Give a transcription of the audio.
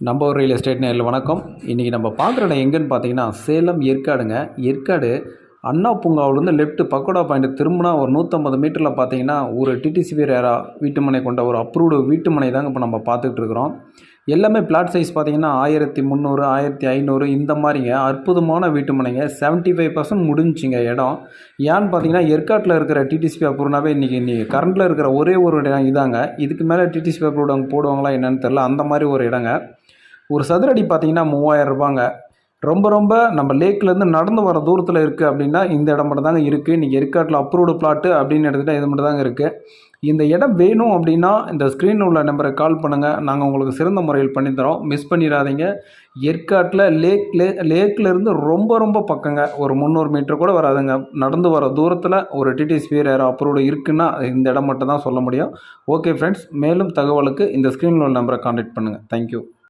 நம்ம ஒரு real estate நேரில் வணக்கம். இன்றைக்கி நம்ம பார்க்குற இடம் எங்கேன்னு பார்த்தீங்கன்னா சேலம் ஏற்காடுங்க. ஏற்காடு அண்ணா பூங்காவிலேருந்து லெஃப்ட் பக்கோடா பாயிண்ட் திரும்பினா ஒரு 150 மீட்டரில் பார்த்தீங்கன்னா ஒரு டிடிசிபி ரேரா வீட்டுமனை கொண்ட ஒரு அப்ரூவ்டு வீட்டுமனை தாங்க இப்போ நம்ம பார்த்துக்கிட்டு இருக்கிறோம். எல்லாமே பிளாட் சைஸ் பார்த்தீங்கன்னா 1300 1500 இந்த மாதிரிங்க. அற்புதமான வீட்டுமனைங்க. 75% முடிஞ்சுங்க இடம். ஏன்னு பார்த்தீங்கன்னா ஏற்காட்டில் இருக்கிற டிடிசிபி அப்ரூவ்னாவே இன்றைக்கி கரண்டில் இருக்கிற ஒரே ஒரு இடம் இதாங்க. இதுக்கு மேலே டிடிசிபி அப்ரூவ்டு அவங்க போடுவாங்களா என்னன்னு தெரில. அந்த மாதிரி ஒரு இடங்க. ஒரு சதுரடி பார்த்தீங்கன்னா 3000 ரூபாங்க. ரொம்ப நம்ம லேக்லேருந்து நடந்து வர தூரத்தில் இருக்குது அப்படின்னா இந்த இடம் மட்டும் தாங்க இருக்குது. இன்றைக்கி ஏற்காட்டில் அப்ரூவ்டு பிளாட்டு அப்படின்னு எடுத்துகிட்டால் இது மட்டும் தாங்க இருக்குது. இந்த இடம் வேணும் அப்படின்னா இந்த ஸ்க்ரீனில் உள்ள நம்பருக்கு கால் பண்ணுங்கள். நாங்கள் உங்களுக்கு சிறந்த முறையில் பண்ணித்தரோம். மிஸ் பண்ணிடாதீங்க. ஏற்காட்டில் லேக்லேருந்து ரொம்ப பக்கங்க. ஒரு 300 மீட்டர் கூட வராதுங்க. நடந்து வர தூரத்தில் ஒரு டிடிசிபி ரேரா அப்ரூவ்டு இருக்குன்னா இந்த இடம் மட்டும் தான் சொல்ல முடியும். ஓகே ஃப்ரெண்ட்ஸ், மேலும் தகவலுக்கு இந்த ஸ்க்ரீனில் உள்ள நம்பரை கான்டாக்ட் பண்ணுங்கள். தேங்க்யூ.